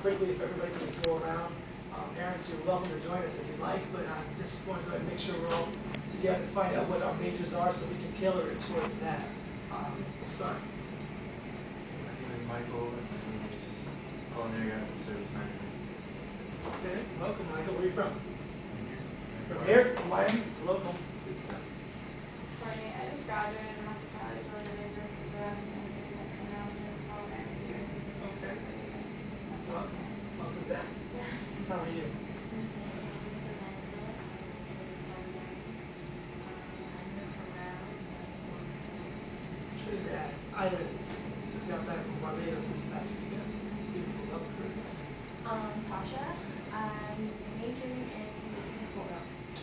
Quickly, if everybody can just go around. Parents, you're welcome to join us if you'd like, but I just want to go ahead and make sure we're all together to find out what our majors are so we can tailor it towards that. We'll start. My name is Michael, and my name is Culinary Arts and Service Management. Okay, welcome, Michael. Where are you from? From here? From Miami? It's local. Good stuff. For me, I just graduated in hospitality for the major in program and business, and now I'm here for culinary here. Okay. Welcome back. How are you? Trinidad Islands. Just got back from Barbados this past weekend. Beautiful, love the Caribbean. Tasha, I'm majoring in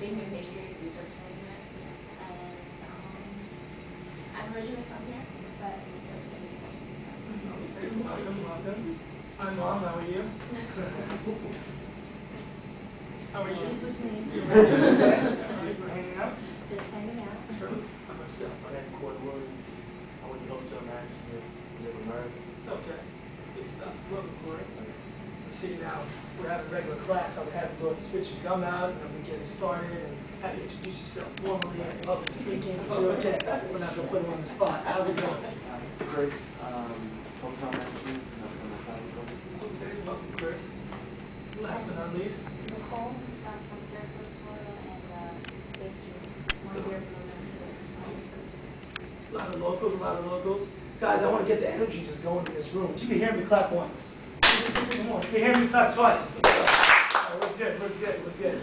research management, and I'm originally from here, but Welcome. Hi, Mom. How are you? How are you? This was me. You're hanging out? Just hanging out. How much stuff? My name is Corey Williams. I went to hotel management in America. Okay. Good stuff. Welcome, Corey. Let's see now. We're having regular class. I would have you go and spit your gum out, and then we get started, and have you introduce yourself formally and public speaking. Okay. We're not going to put you on the spot. How's it going? Chris, hotel management, and I'm from the college. Okay. Welcome, Chris. Last but not least. Nicole, I'm from Sarasota, Florida, and pastry. One year A lot of locals. Guys, I want to get the energy just going in this room. If you can hear me, clap once. Come on, if you can hear me, clap twice. We're good.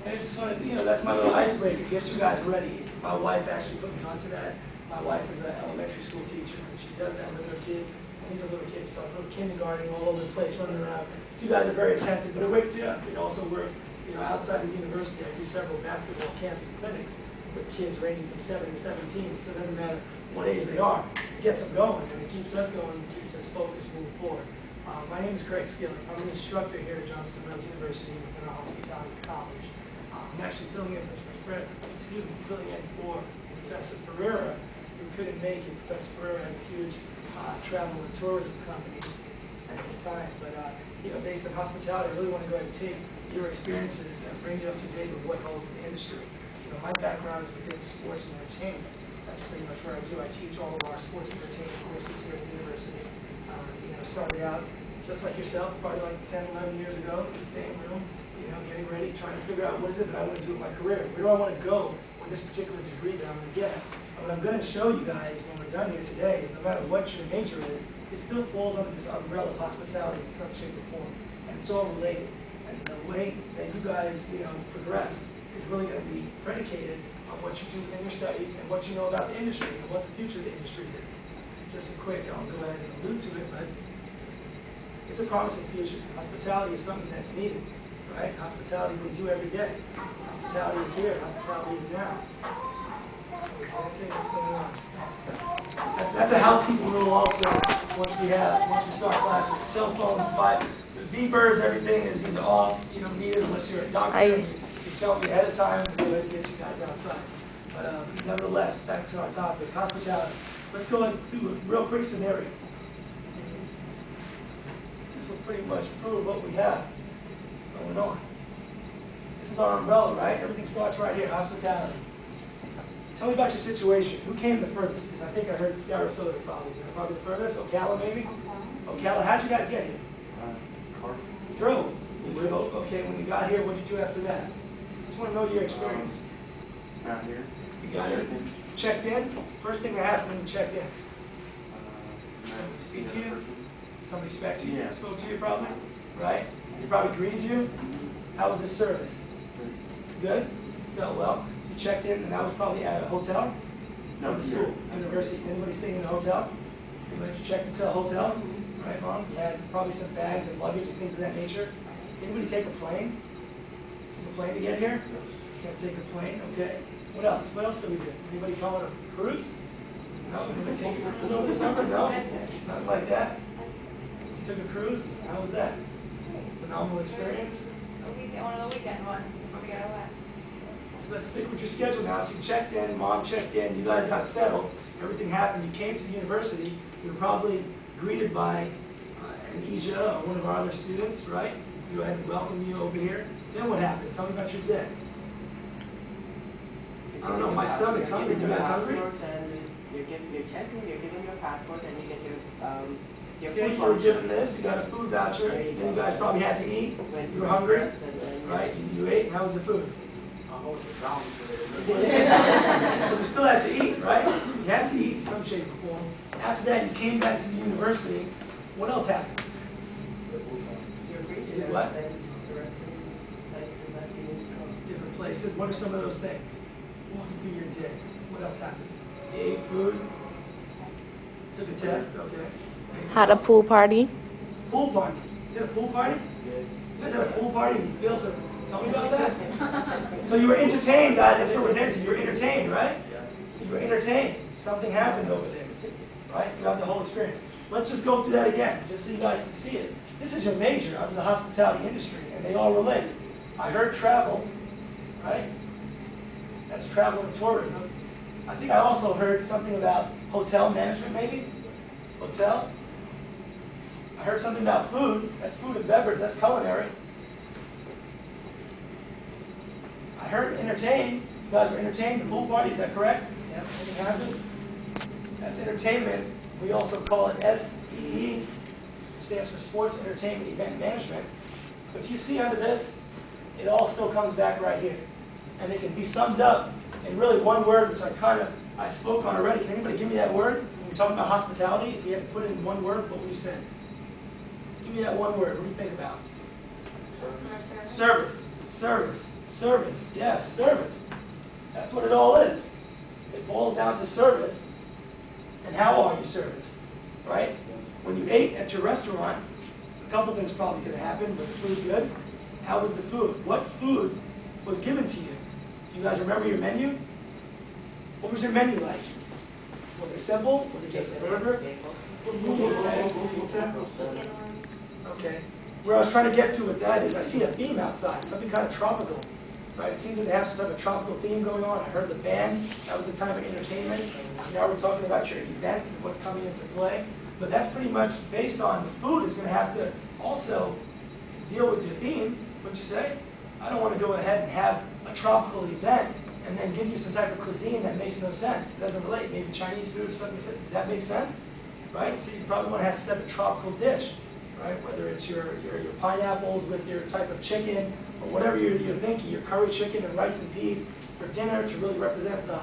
And I just want to, that's my little icebreaker, get you guys ready. My wife actually put me onto that. My wife is an elementary school teacher, and she does that with her kids. And these are little kids, so little kindergarten all over the place, running around. So you guys are very attentive, but it wakes you up. It also works, outside the university. I do several basketball camps and clinics with kids ranging from 7 to 17, so it doesn't matter what age they are. It gets them going, and it keeps us going, and keeps us focused moving forward. My name is Craig Skilling. I'm an instructor here at Johnston Mills University within our hospitality college. I'm actually filling in for Professor Ferreira, who couldn't make it. Professor Ferreira has a huge travel and tourism company at this time, but based on hospitality, I really want to go ahead and take your experiences and bring you up to date with what holds in the industry. My background is within sports and entertainment. That's pretty much what I do. I teach all of our sports and entertainment courses here at the university. Started out just like yourself, probably like 10, 11 years ago, in the same room, getting ready, trying to figure out what is it that I want to do with my career. Where do I want to go with this particular degree that I'm going to get? And what I'm going to show you guys when we're done here today is no matter what your major is, it still falls under this umbrella of hospitality in some shape or form. And it's all related. And the way that you guys, progress is really going to be predicated on what you do in your studies and what you know about the industry and what the future of the industry is. Just a quick, I'll go ahead and allude to it, but it's a promising future. Hospitality is something that's needed, right? Hospitality we do every day. Hospitality is here. Hospitality is now. That's it. What's going on? That's a housekeeping rule also. Once we start classes, cell phones, the beepers, everything is either off, needed unless you're a doctor. And you tell me ahead of time to go ahead and get you guys outside. But nevertheless, back to our topic, hospitality. Let's go and do a real quick scenario. This will pretty much prove what we have going on. This is our umbrella, right? Everything starts right here, hospitality. Tell me about your situation. Who came the furthest? I think I heard Sarasota probably. Probably the furthest? Ocala maybe? Ocala. How'd you guys get here? Car. You drove. Okay, when you got here, what did you do after that? Just want to know your experience. Got here. You got here? Checked in? First thing that happened when you checked in? Somebody speak to you? Somebody spoke to you? Yeah. Spoke to you probably? Right? They probably greeted you? How was this service? Good? Felt well? So you checked in, and that was probably at a hotel? No, the school, university. Anybody staying in a hotel? Anybody checked into a hotel? Right, Mom? You had probably some bags and luggage and things of that nature. Anybody take a plane? Take a plane to get here? Can't take a plane? Okay. What else? What else did we do? Anybody call it a cruise? No? Anybody take a cruise over the summer? No? Nothing like that? You took a cruise? How was that? Phenomenal experience? One of the weekend ones, just to get away. So let's stick with your schedule now. So you checked in, Mom checked in, you guys got settled, everything happened, you came to the university, you were probably greeted by Anisha, or one of our other students, right? To go ahead and welcome you over here. Then what happened? Tell me about your day. I don't know, my stomach's hungry. You guys hungry? You're checking, you're giving your passport, and you get your Okay, food you were voucher. given this, you got a food voucher, then you guys probably had to eat. You were hungry, right? You ate, and how was the food? But you still had to eat, right? You had to eat in some shape or form. After that, you came back to the university. What else happened? Did what? Different places. What are some of those things? Walking through your day. What else happened? You ate food. Took a test. Okay. Anything Had a else? pool party. Pool party. You had a pool party? You guys had a pool party and you failed to tell me about that? So you were entertained, guys. That's what we're into. You were entertained, right? You were entertained. Something happened over there, right? Throughout the whole experience. Let's just go through that again, just so you guys can see it. This is your major of the hospitality industry, and they all relate. I heard travel, right? That's travel and tourism. I think I also heard something about hotel management, maybe? Hotel? I heard something about food. That's food and beverage. That's culinary. I heard entertain. You guys were entertained. The pool party, is that correct? Yeah. Anything happened? That's entertainment. We also call it SEE, which stands for Sports Entertainment Event Management. But you see under this, it all still comes back right here. And it can be summed up in really one word, which I spoke on already. Can anybody give me that word? When we're talking about hospitality, if you had to put it in one word, what would you say? Give me that one word. What do you think about? Service. Service. Service. Yeah, service. That's what it all is. It boils down to service. And how are you serviced? Right? When you ate at your restaurant, a couple things probably could have happened. Was the food good? How was the food? What food was given to you? Do you guys remember your menu? What was your menu like? Was it simple? Was it just a burger? Pizza? Okay. Where I was trying to get to with that is I see a theme outside, something kind of tropical. Right? It seems that they have some type of tropical theme going on. I heard the band. That was the time of entertainment. Now we're talking about your events and what's coming into play. But that's pretty much based on the food is going to have to also deal with your theme. What'd you say? I don't want to go ahead and have a tropical event and then give you some type of cuisine that makes no sense. It doesn't relate. Maybe Chinese food or something. Does that make sense? Right? So you probably want to have some type of tropical dish. Right? Whether it's your pineapples with your type of chicken or whatever you're thinking, your curry chicken and rice and peas for dinner to really represent the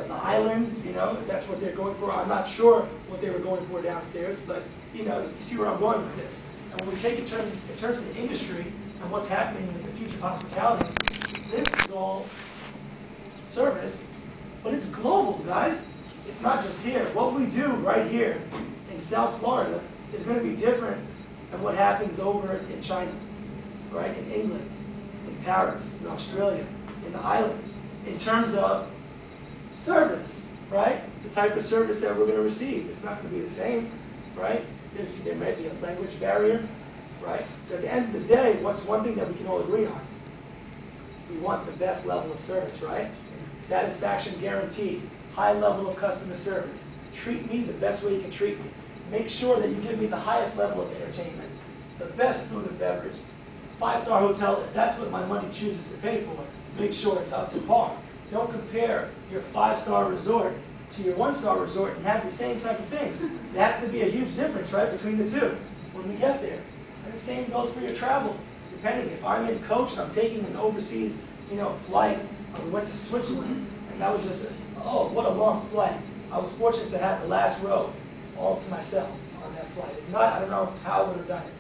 islands, you know, if that's what they're going for. I'm not sure what they were going for downstairs, but, you know, you see where I'm going with this. And when we take it in terms of the industry and what's happening in the future of hospitality, this is all service, but it's global, guys. It's not just here. What we do right here in South Florida is going to be different than what happens over in China, right? In England, in Paris, in Australia, in the islands, in terms of service, right? The type of service that we're going to receive. It's not going to be the same, right? There may be a language barrier, right? But at the end of the day, what's one thing that we can all agree on? We want the best level of service, right? Satisfaction guaranteed. High level of customer service. Treat me the best way you can treat me. Make sure that you give me the highest level of entertainment, the best food and beverage. 5-star hotel, if that's what my money chooses to pay for, make sure it's up to par. Don't compare your 5-star resort to your 1-star resort and have the same type of things. There has to be a huge difference, right, between the two when we get there. And the same goes for your travel. Depending, if I'm in coach and I'm taking an overseas, flight, we went to Switzerland, and that was just, what a long flight. I was fortunate to have the last row all to myself on that flight. If not, I don't know how I would have done it.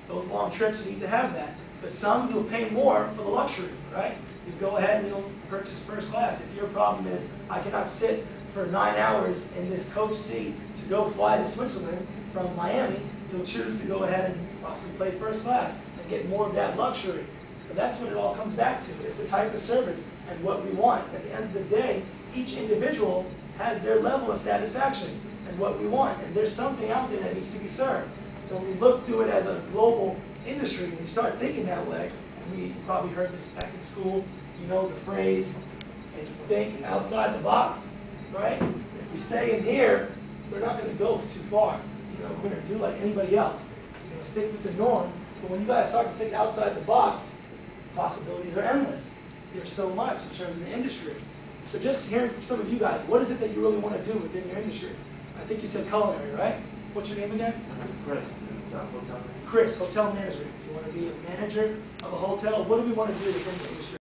Those long trips, you need to have that. But some, you'll pay more for the luxury, right? You go ahead and you'll purchase first class. If your problem is, I cannot sit for 9 hours in this coach seat to go fly to Switzerland from Miami, you'll choose to go ahead and possibly play first class and get more of that luxury. But that's what it all comes back to. It's the type of service and what we want. At the end of the day, each individual has their level of satisfaction and what we want. And there's something out there that needs to be served. So when we look through it as a global industry, and we start thinking that way, and we probably heard this back in school, the phrase, and you think outside the box, right? If we stay in here, we're not going to go too far. We're going to do like anybody else. stick with the norm. But when you guys start to think outside the box, possibilities are endless. There's so much in terms of the industry. So just hearing from some of you guys, what is it that you really want to do within your industry? I think you said culinary, right? What's your name again? Chris, it's hotel manager. Chris, hotel management. If you want to be a manager of a hotel, what do we want to do within the industry?